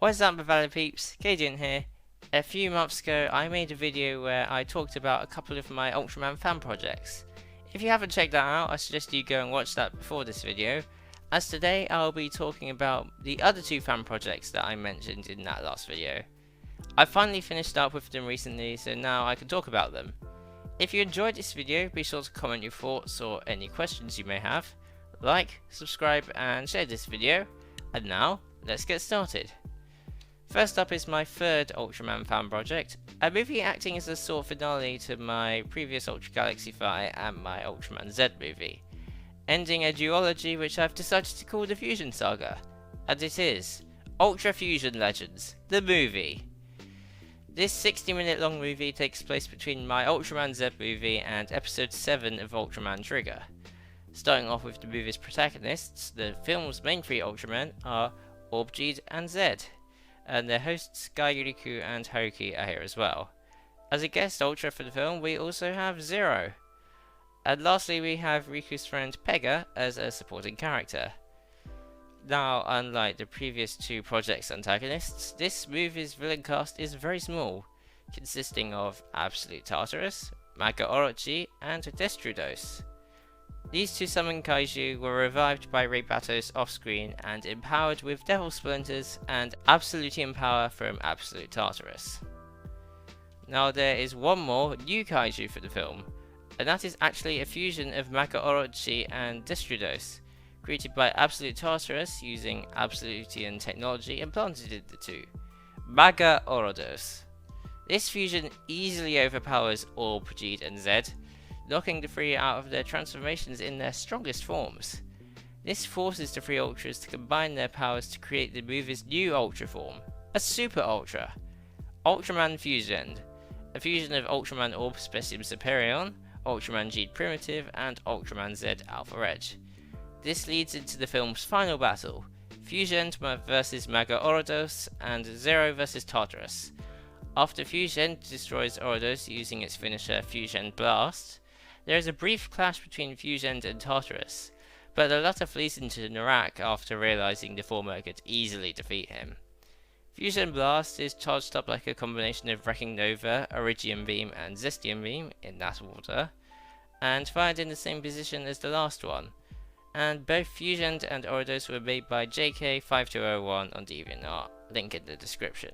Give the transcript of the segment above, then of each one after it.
What's up, Valid Peeps? Cadian here. A few months ago, I made a video where I talked about a couple of my Ultraman fan projects. If you haven't checked that out, I suggest you go and watch that before this video, as today I'll be talking about the other two fan projects that I mentioned in that last video. I finally finished up with them recently, so now I can talk about them. If you enjoyed this video, be sure to comment your thoughts or any questions you may have. Like, subscribe and share this video. And now, let's get started. First up is my third Ultraman fan project, a movie acting as a sort of finale to my previous Ultra Galaxy fight and my Ultraman Z movie, ending a duology which I've decided to call the Fusion Saga, and it is Ultra Fusion Legends, the movie. This 60-minute long movie takes place between my Ultraman Z movie and episode 7 of Ultraman Trigger. Starting off with the movie's protagonists, the film's main three Ultramen are Orbjeed and Zed, and their hosts Guy, Riku and Haruki are here as well. As a guest Ultra for the film, we also have Zero. And lastly, we have Riku's friend Pega as a supporting character. Now, unlike the previous two project's antagonists, this movie's villain cast is very small, consisting of Absolute Tartarus, Maga Orochi, and Destrudos. These two summon kaiju were revived by Reibatos off-screen and empowered with Devil Splinters and Absolutium power from Absolute Tartarus. Now there is one more new kaiju for the film, and that is actually a fusion of Maga Orochi and Destrudos, created by Absolute Tartarus using Absolutian technology implanted in the two, Maga Orodos. This fusion easily overpowers Orbjeed and Zed, knocking the three out of their transformations in their strongest forms. This forces the three Ultras to combine their powers to create the movie's new Ultra form, a Super Ultra, Ultraman Fusion, a fusion of Ultraman Orb Specium Superion, Ultraman G Primitive, and Ultraman Z Alpha Edge. This leads into the film's final battle, Fusion vs Maga Orodos and Zero vs Tartarus. After Fusion destroys Orodos using its finisher Fusion Blast, there is a brief clash between Fusion and Tartarus, but the latter flees into Narak after realizing the former could easily defeat him. Fusion Blast is charged up like a combination of Wrecking Nova, Origium Beam and Zestium Beam, in that order, and fired in the same position as the last one, and both Fusion and Orodos were made by JK5201 on DeviantArt, link in the description.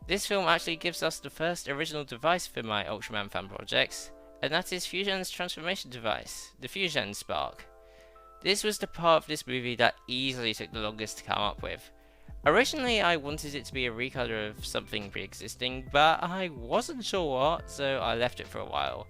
This film actually gives us the first original device for my Ultraman fan projects, and that is Fusion's transformation device, the Fusion Spark. This was the part of this movie that easily took the longest to come up with. Originally I wanted it to be a recolor of something pre-existing, but I wasn't sure what, so I left it for a while.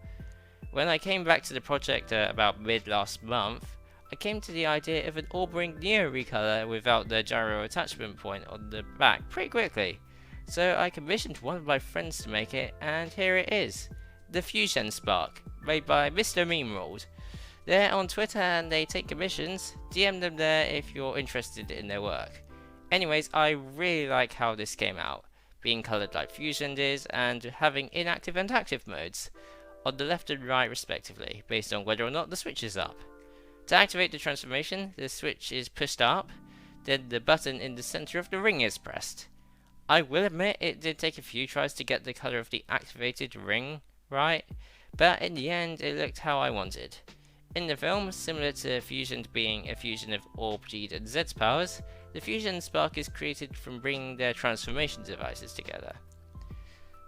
When I came back to the project about mid last month, I came to the idea of an Orbring Neo recolor without the gyro attachment point on the back pretty quickly, so I commissioned one of my friends to make it, and here it is. The Fusion Spark, made by Mr. Meme World. They're on Twitter and they take commissions. DM them there if you're interested in their work. Anyways, I really like how this came out, being coloured like Fusion is and having inactive and active modes on the left and right respectively, based on whether or not the switch is up. To activate the transformation, the switch is pushed up, then the button in the centre of the ring is pressed. I will admit it did take a few tries to get the colour of the activated ring right, but in the end it looked how I wanted. In the film, similar to Fusion being a fusion of Orbjeed and Zed's powers, the Fusion Spark is created from bringing their transformation devices together.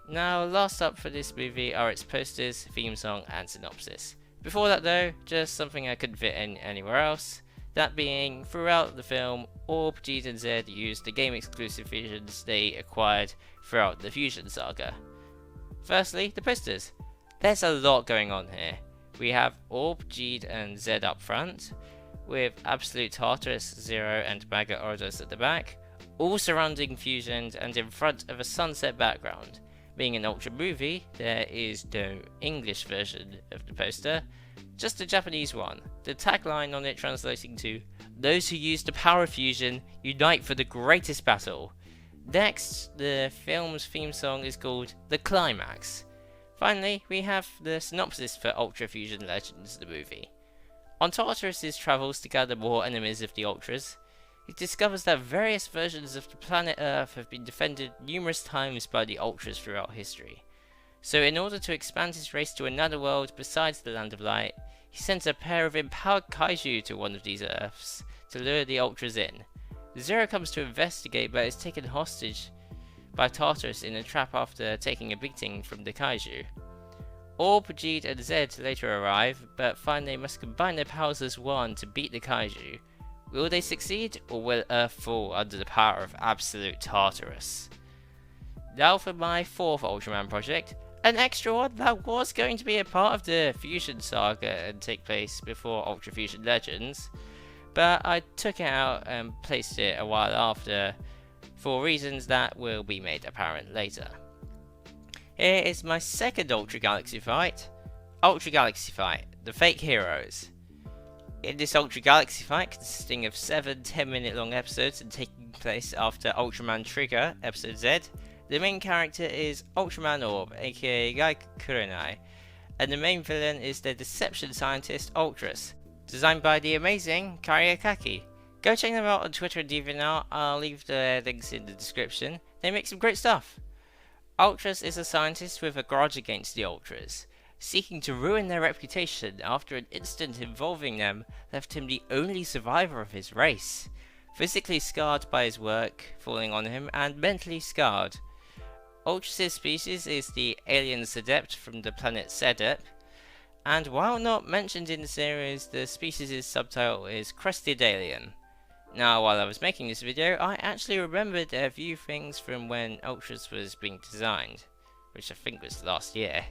Now, last up for this movie are its posters, theme song and synopsis. Before that though, just something I couldn't fit in anywhere else, that being, throughout the film, Orbjeed and Zed used the game exclusive fusions they acquired throughout the Fusion Saga. Firstly, the posters. There's a lot going on here. We have Orbjeed and Zed up front, with Absolute Tartarus, Zero and Maga Orodos at the back, all surrounding Fusion and in front of a sunset background. Being an Ultra movie, there is no English version of the poster, just a Japanese one, the tagline on it translating to, "Those who use the power of fusion, unite for the greatest battle." Next, the film's theme song is called The Climax. Finally, we have the synopsis for Ultra Fusion Legends, the movie. On Tartarus' travels to gather more enemies of the Ultras, he discovers that various versions of the planet Earth have been defended numerous times by the Ultras throughout history. So in order to expand his race to another world besides the Land of Light, he sends a pair of empowered kaiju to one of these Earths to lure the Ultras in. Zero comes to investigate but is taken hostage by Tartarus in a trap after taking a beating from the kaiju. Orb, Jeed and Zed later arrive, but find they must combine their powers as one to beat the kaiju. Will they succeed, or will Earth fall under the power of absolute Tartarus? Now for my fourth Ultraman project, an extra one that was going to be a part of the Fusion saga and take place before Ultra Fusion Legends, but I took it out and placed it a while after for reasons that will be made apparent later. Here is my second Ultra Galaxy fight, Ultra Galaxy Fight, the Fake Heroes. In this Ultra Galaxy Fight, consisting of 7 10-minute long episodes and taking place after Ultraman Trigger, Episode Z, the main character is Ultraman Orb, aka Gai Kurenai, and the main villain is the deception scientist Ultras, designed by the amazing Karyakaki. Go check them out on Twitter and DeviantArt, I'll leave the links in the description. They make some great stuff. Ultras is a scientist with a grudge against the Ultras, seeking to ruin their reputation after an incident involving them left him the only survivor of his race, physically scarred by his work falling on him and mentally scarred. Ultras' species is the alien Sedept from the planet Sedep, and while not mentioned in the series, the species' subtitle is Crested Alien. Now, while I was making this video, I actually remembered a few things from when Ultras was being designed, which I think was last year.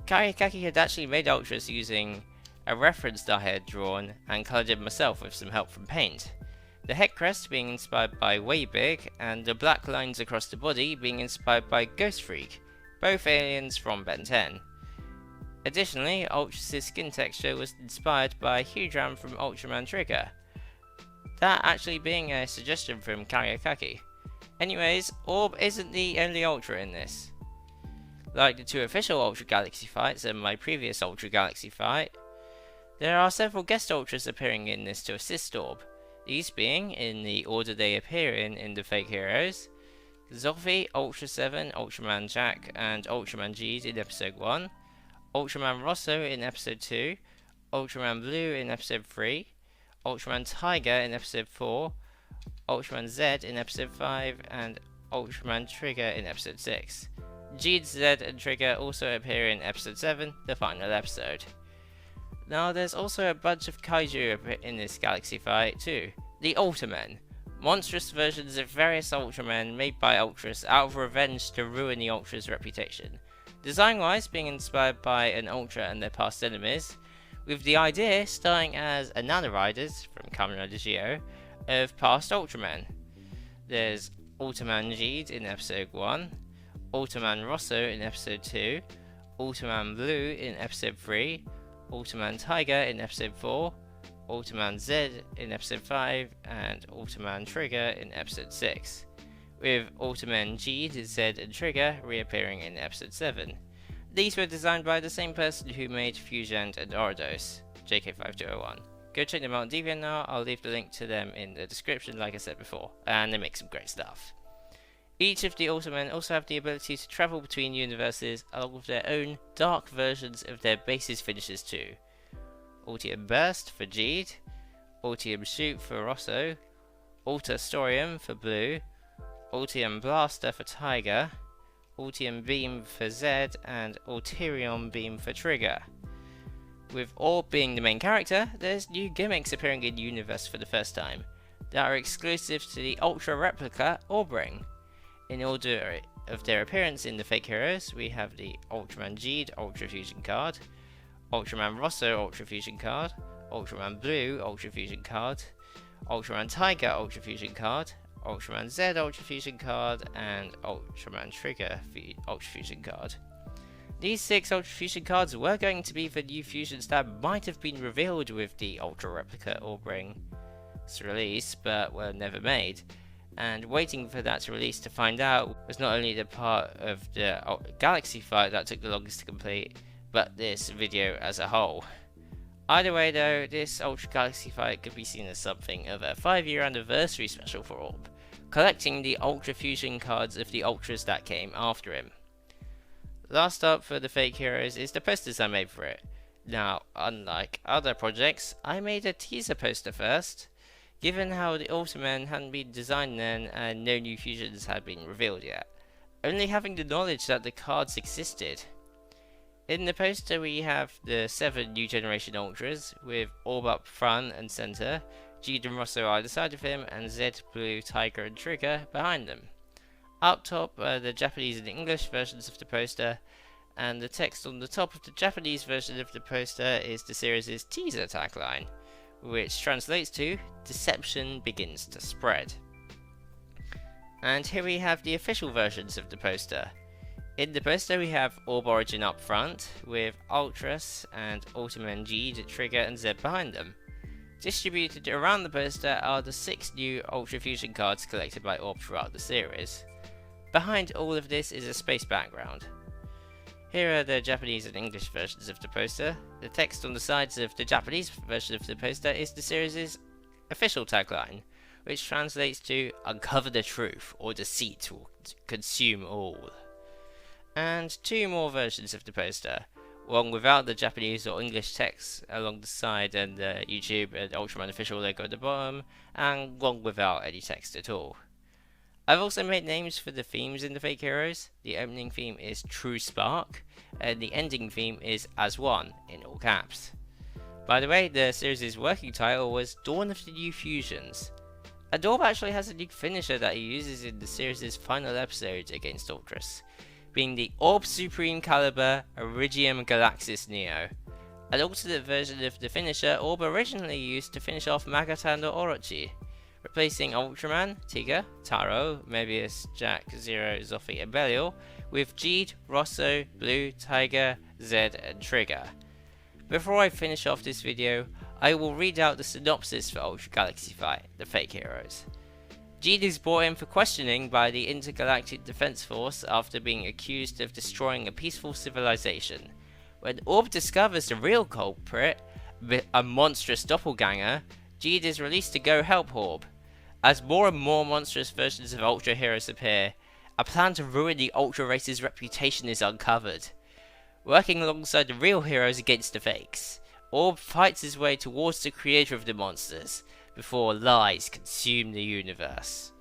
Karyakaki had actually made Ultras using a reference that I had drawn and coloured it myself with some help from paint. The head crest being inspired by Waybig, and the black lines across the body being inspired by Ghost Freak, both aliens from Ben 10. Additionally, Ultras' skin texture was inspired by Hudram from Ultraman Trigger, that actually being a suggestion from Karyakaki. Anyways, Orb isn't the only Ultra in this. Like the two official Ultra Galaxy fights and my previous Ultra Galaxy fight, there are several guest Ultras appearing in this to assist Orb, these being, in the order they appear in the Fake Heroes, Zolfi, Ultra 7, Ultraman Jack and Ultraman Jeed in Episode 1, Ultraman Rosso in Episode 2, Ultraman Blue in Episode 3, Ultraman Tiger in Episode 4, Ultraman Z in Episode 5, and Ultraman Trigger in Episode 6. Jeed, Zed and Trigger also appear in Episode 7, the final episode. Now there's also a bunch of kaiju in this galaxy fight too. The Ultramen, monstrous versions of various Ultramen made by Ultras out of revenge to ruin the Ultras' reputation. Design wise being inspired by an Ultra and their past enemies, with the idea starting as a Nanoriders from Kamen Rider Geo of past Ultramen. There's Ultraman Jeed in Episode 1, Ultraman Rosso in Episode 2, Ultraman Blue in Episode 3, Ultraman Tiger in Episode 4, Ultraman Z in Episode 5, and Ultraman Trigger in Episode 6, with Ultraman Jeed, Zed and Trigger reappearing in Episode 7. These were designed by the same person who made Fusion and Orados, JK5201. Go check them out on DeviantArt, I'll leave the link to them in the description like I said before, and they make some great stuff. Each of the Ultramen also have the ability to travel between universes along with their own dark versions of their bases finishes too. Ultium Burst for Jeed, Ultium Shoot for Rosso, Ultra Storium for Blue, Ultium Blaster for Tiger, Ultium Beam for Zed, and Ulterium Beam for Trigger. With Orb being the main character, there's new gimmicks appearing in Universe for the first time that are exclusive to the Ultra Replica Orb Ring. In order of their appearance in the Fake Heroes, we have the Ultraman Jeed Ultra Fusion card, Ultraman Rosso Ultra Fusion card, Ultraman Blue Ultra Fusion card, Ultraman Tiger Ultra Fusion card, Ultraman Z Ultra Fusion card, and Ultraman Trigger Ultra Fusion card. These 6 Ultra Fusion cards were going to be the new fusions that might have been revealed with the Ultra Replica Orb Ring's release, but were never made. And waiting for that release to find out was not only the part of the Galaxy fight that took the longest to complete, but this video as a whole. Either way though, this Ultra Galaxy fight could be seen as something of a 5-year anniversary special for Orb, collecting the Ultra Fusion cards of the Ultras that came after him. Last up for the fake heroes is the posters I made for it. Now, unlike other projects, I made a teaser poster first, given how the Ultraman hadn't been designed then and no new fusions had been revealed yet, only having the knowledge that the cards existed. In the poster we have the 7 new generation Ultras, with Orb up front and centre, Jeed and Rosso either side of him, and Zed, Blue, Tiger and Trigger behind them. Up top are the Japanese and English versions of the poster, and the text on the top of the Japanese version of the poster is the series' teaser tagline, which translates to "Deception begins to spread." And here we have the official versions of the poster. In the poster we have Orb Origin up front, with Ultras and Ultraman Jeed, Trigger and Zed behind them. Distributed around the poster are the 6 new Ultra Fusion cards collected by Orb throughout the series. Behind all of this is a space background. Here are the Japanese and English versions of the poster. The text on the sides of the Japanese version of the poster is the series' official tagline, which translates to "Uncover the truth, or deceit will consume all." And 2 more versions of the poster, one without the Japanese or English text along the side and the YouTube and Ultraman official logo at the bottom, and one without any text at all. I've also made names for the themes in the fake heroes. The opening theme is True Spark, and the ending theme is As One, in all caps. By the way, the series' working title was Dawn of the New Fusions. And Orb actually has a new finisher that he uses in the series' final episode against Ultras, being the Orb Supreme Caliber Iridium Galaxis Neo, an alternate version of the finisher Orb originally used to finish off Magatan or Orochi, replacing Ultraman, Tiga, Taro, Mebius, Jack, Zero, Zoffy and Belial with Jeed, Rosso, Blue, Tiger, Zed and Trigger. Before I finish off this video, I will read out the synopsis for Ultra Galaxy Fight, the fake heroes. Jeed is brought in for questioning by the Intergalactic Defense Force after being accused of destroying a peaceful civilization. When Orb discovers the real culprit, a monstrous doppelganger, Jeed is released to go help Orb. As more and more monstrous versions of Ultra heroes appear, a plan to ruin the Ultra race's reputation is uncovered. Working alongside the real heroes against the fakes, Orb fights his way towards the creator of the monsters, before lies consume the universe.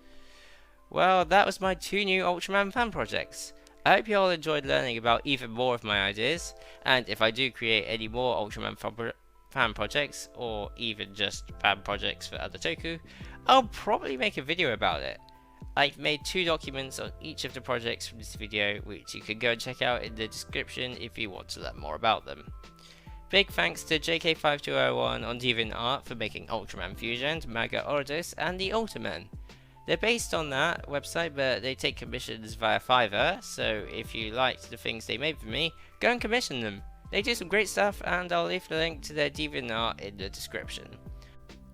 Well, that was my 2 new Ultraman fan projects. I hope you all enjoyed learning about even more of my ideas, and if I do create any more Ultraman fan projects, or even just fan projects for other toku, I'll probably make a video about it. I've made 2 documents on each of the projects from this video, which you can go and check out in the description if you want to learn more about them. Big thanks to JK5201 on DeviantArt for making Ultraman Fusion, Maga Ordis, and the Ultraman. They're based on that website, but they take commissions via Fiverr, so if you liked the things they made for me, go and commission them. They do some great stuff, and I'll leave the link to their DeviantArt in the description.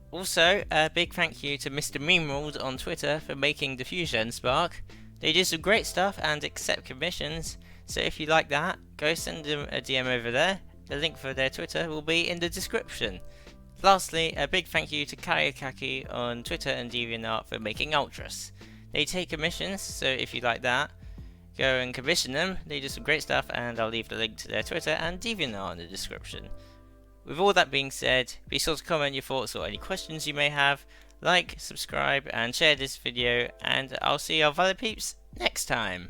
Also, a big thank you to Mr. Memeworld on Twitter for making the Fusion Spark. They do some great stuff and accept commissions, so if you like that, go send them a DM over there. The link for their Twitter will be in the description. Lastly, a big thank you to Kayakaki on Twitter and DeviantArt for making Ultras. They take commissions, so if you like that, go and commission them. They do some great stuff, and I'll leave the link to their Twitter and DeviantArt in the description. With all that being said, be sure to comment your thoughts or any questions you may have, like, subscribe and share this video, and I'll see our valid peeps next time.